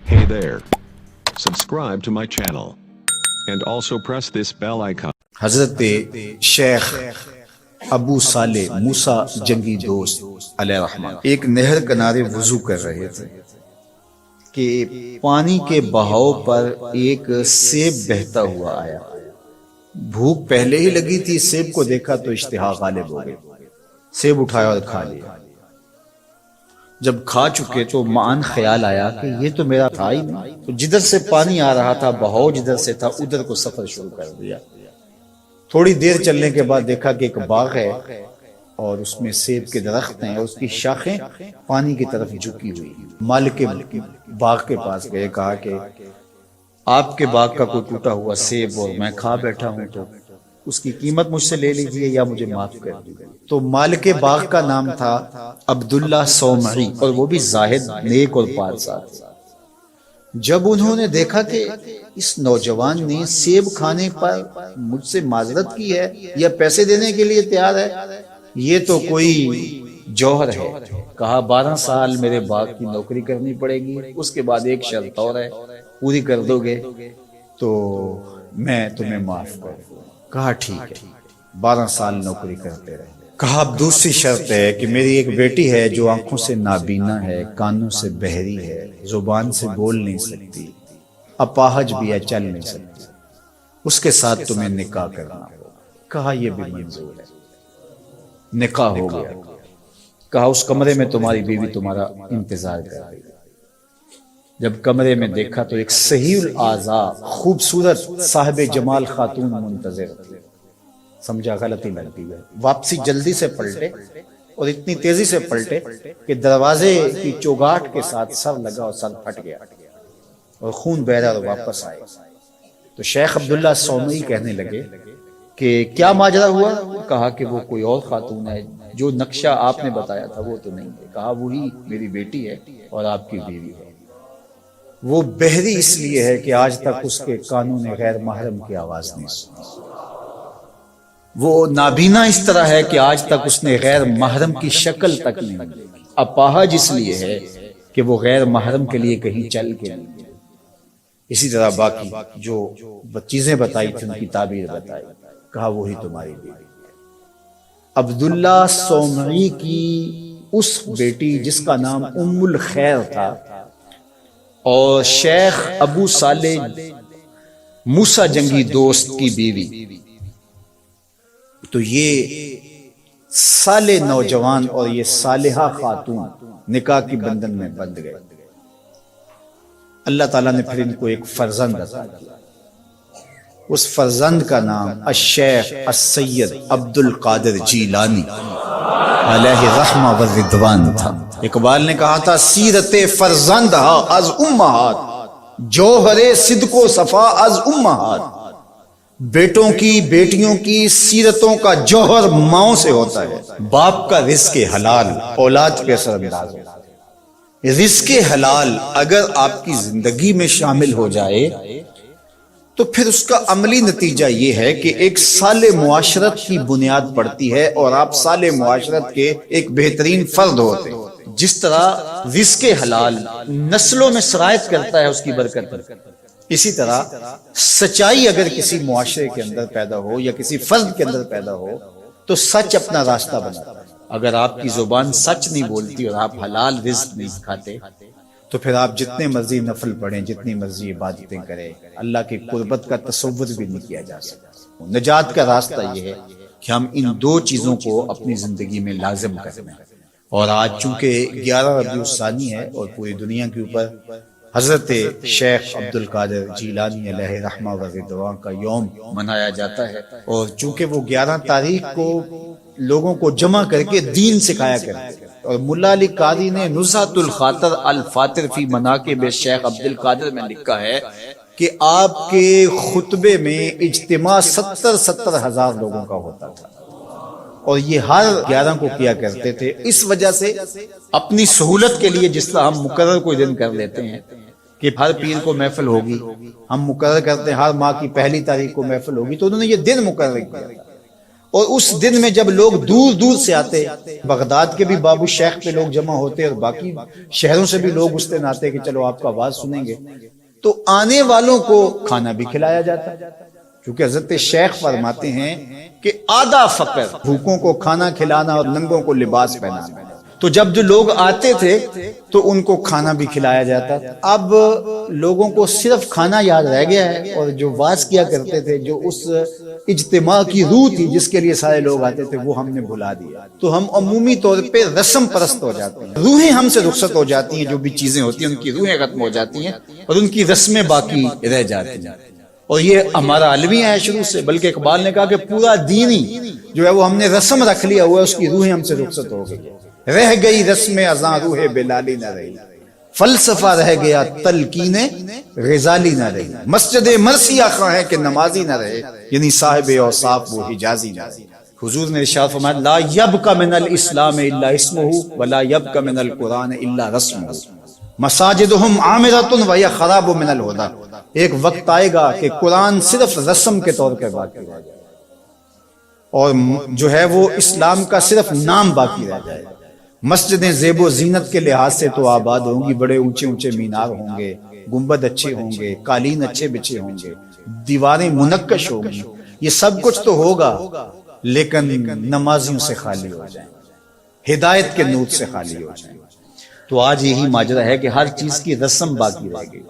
Hey there. Subscribe to my channel. And also press this bell icon. حضرت شیخ ابو صالح موسیٰ جنگی دوست علیہ رحمہ ایک نہر کنارے وضو کر رہے تھے کہ پانی کے بہاؤ پر ایک سیب بہتا ہوا آیا۔ بھوک پہلے ہی لگی تھی، سیب کو دیکھا تو اشتہا غالب ہو گئی، سیب اٹھایا اور کھا لیا۔ جب کھا چکے تو معاً خیال آیا کہ یہ تو میرا تھا ہی نہیں، تو جدھر سے پانی آ رہا تھا، بہاؤ جدھر سے تھا، ادھر کو سفر شروع کر دیا۔ تھوڑی دیر چلنے کے بعد دیکھا کہ ایک باغ ہے اور اس میں سیب کے درخت ہیں اور اس کی شاخیں پانی کی طرف جھکی ہوئی۔ مالک باغ کے پاس گئے، کہا کہ آپ کے باغ کا کوئی ٹوٹا ہوا سیب اور میں کھا بیٹھا ہوں، تو اس کی قیمت مجھ سے لے لیجئے یا مجھے معاف کر دیجئے۔ تو مالک باغ کا نام تھا عبداللہ صومعی، اور وہ بھی زاہد، نیک اور پارسا۔ جب انہوں نے دیکھا کہ اس نوجوان نے سیب کھانے پر مجھ سے معذرت کی ہے یا پیسے دینے کے لیے تیار ہے، یہ تو کوئی جوہر ہے، کہا 12 سال میرے باغ کی نوکری کرنی پڑے گی، اس کے بعد ایک شرط اور ہے، پوری کر دو گے تو میں تمہیں معاف کر دوں۔ کہا ٹھیک ہے، 12 سال نوکری کرتے رہے۔ کہا اب دوسری شرط ہے کہ میری ایک بیٹی ہے جو آنکھوں سے نابینا ہے، کانوں سے بہری ہے، زبان سے بول نہیں سکتی، اپاہج بھی ہے، چل نہیں سکتی، اس کے ساتھ تمہیں نکاح کرنا ہوگا۔ کہا یہ بھی منظور ہے، نکاح ہو گیا۔ کہا اس کمرے میں تمہاری بیوی تمہارا انتظار کر رہی ہے۔ جب کمرے میں دیکھا تو ایک صحیح الاعضاء خوبصورت صاحب جمال خاتون منتظر تھی۔ سمجھا غلطی لگتی ہے، واپسی جلدی سے پلٹے اور اتنی تیزی سے پلٹے کہ دروازے کی چوگاٹ کے ساتھ سر لگا اور سر پھٹ گیا اور خون بہ رہا اور واپس آئے۔ تو شیخ عبداللہ صومعی کہنے لگے کہ کیا ماجرا ہوا؟ کہا کہ وہ کوئی اور خاتون ہے، جو نقشہ آپ نے بتایا تھا وہ تو نہیں ہے۔ کہا وہی میری بیٹی ہے اور آپ کی بیوی ہے۔ وہ بہری اس لیے ہے کہ آج تک اس کے کانوں نے غیر محرم کی آواز نہیں سنی۔ وہ نابینا اس طرح ہے کہ آج تک اس نے غیر محرم کی شکل تک نہیں دیکھی۔ اپاہج اس لیے ہے کہ وہ غیر محرم کے لیے کہیں چل کے نہیں گئی۔ اسی طرح باقی جو چیزیں بتائی تھی ان کی تعبیر بتائی۔ کہا وہی تمہاری بیٹی۔ عبداللہ صومعی کی اس بیٹی جس کا نام ام الخیر تھا اور شیخ ابو صالح موسیٰ جنگی دوست کی بیوی، تو یہ صالح نوجوان اور یہ صالحہ خاتون نکاح کی بندھن میں بندھ گئے۔ اللہ تعالیٰ نے پھر ان کو ایک فرزند عطا کیا۔ اس فرزند کا نام الشیخ السید عبد القادر جیلانی علیہ رحمہ و رضوان تھا۔ اقبال نے کہا تھا سیرت فرزند از امہات، جوہر صدق و صفا از امہات۔ بیٹوں کی بیٹیوں کی سیرتوں کا جوہر ماؤں سے ہوتا ہے۔ باپ کا رزق حلال اولاد پہ اثر انداز ہوتا ہے۔ رزق حلال اگر آپ کی زندگی میں شامل ہو جائے تو پھر اس کا عملی نتیجہ یہ ہے کہ ایک صالح معاشرت کی بنیاد پڑتی ہے اور آپ صالح معاشرت کے ایک بہترین فرد ہوتے ہیں۔ جس طرح رزق حلال نسلوں میں سرایت کرتا ہے اس کی برکت، اسی طرح سچائی اگر کسی معاشرے کے اندر پیدا ہو یا کسی فرد کے اندر پیدا ہو تو سچ اپنا راستہ بناتا ہے۔ اگر آپ کی زبان سچ نہیں بولتی اور آپ حلال رزق نہیں کھاتے تو پھر آپ جتنے مرضی نفل پڑھیں، جتنی مرضی عبادتیں کریں، اللہ کی قربت کا تصور بھی نہیں کیا جا سکتا۔ نجات کا راستہ یہ ہے کہ ہم ان دو چیزوں کو اپنی زندگی میں لازم کریں۔ اور آج چونکہ 11 ربیع الثانی ہے اور پوری دنیا کے اوپر حضرت شیخ عبد القادر جیلانی علیہ رحمہ و رضوان کا یوم منایا جاتا ہے، اور چونکہ وہ 11 تاریخ کو لوگوں کو جمع کر کے دین سکھایا کرتے ہیں، اور ملا علی قاری نے نزہۃ الخاطر الفاطر فی مناقب شیخ عبد القادر میں لکھا ہے کہ آپ کے خطبے میں اجتماع 70 ہزار لوگوں کا ہوتا تھا، اور یہ ہر 11 کو کیا کرتے تھے۔ اس وجہ سے اپنی سہولت کے لیے جس طرح ہم مقرر کوئی دن کر لیتے ہیں کہ ہر پیر کو محفل ہوگی، ہم مقرر کرتے ہیں ہر ماہ کی پہلی تاریخ کو محفل ہوگی، تو انہوں نے یہ دن مقرر کیا، اور اس دن میں جب لوگ دور دور سے آتے، بغداد کے بھی بابو شیخ پہ لوگ جمع ہوتے اور باقی شہروں سے بھی لوگ اس دن آتے کہ چلو آپ کا آواز سنیں گے، تو آنے والوں کو کھانا بھی کھلایا جاتا، کیونکہ حضرت شیخ فرماتے ہیں کہ آدھا فقر بھوکوں کو کھانا کھلانا اور ننگوں کو لباس پہنانا۔ تو جب جو لوگ آتے تھے تو ان کو کھانا بھی کھلایا جاتا۔ اب لوگوں کو صرف کھانا یاد رہ گیا ہے، اور جو واز کیا کرتے تھے، جو اس اجتماع کی روح تھی جس کے لیے سارے لوگ آتے تھے، وہ ہم نے بھلا دیا۔ تو ہم عمومی طور پہ رسم پرست ہو جاتے ہیں، روحیں ہم سے رخصت ہو جاتی ہیں، جو بھی چیزیں ہوتی ہیں ان کی روحیں ختم ہو جاتی ہیں اور ان کی رسمیں باقی رہ جاتی ہیں۔ اور یہ ہمارا المیہ ہے شروع سے، بلکہ اقبال نے کہا کہ پورا دین ہی جو ہے وہ ہم نے رسم رکھ لیا ہوا ہے، اس کی روحیں ہم سے رخصت ہو گئی، رہ گئی رسم ازاں روح بلالی نہ رہی، فلسفہ رہ گیا تلقین غزالی نہ رہی، مسجد مرثیہ خواہ ہے کہ نمازی نہ رہے، یعنی صاحب اوصاف وہ حجازی نہ رہے۔ حضور نے ارشاد فرمایا لا یبقى من الاسلام الا اسمہ ولا یبقى من القرآن الا رسمہ، مساجدہم عامرۃ وہی خراب من الہدی۔ ایک وقت آئے گا کہ قرآن صرف رسم کے طور پر باقی رہ جائے اور جو ہے وہ اسلام کا صرف نام باقی رہ جائے۔ مسجدیں زیب و زینت کے لحاظ سے تو آباد ہوں گی، بڑے اونچے اونچے مینار ہوں گے، گنبد اچھے ہوں گے، قالین اچھے بچھے ہوں گے، دیواریں منقش ہوں گی، یہ سب کچھ تو ہوگا، لیکن نمازیوں سے خالی ہو جائیں، ہدایت کے نور سے خالی ہو جائیں۔ تو آج یہی ماجرا ہے کہ ہر چیز کی رسم باقی رہ گئی۔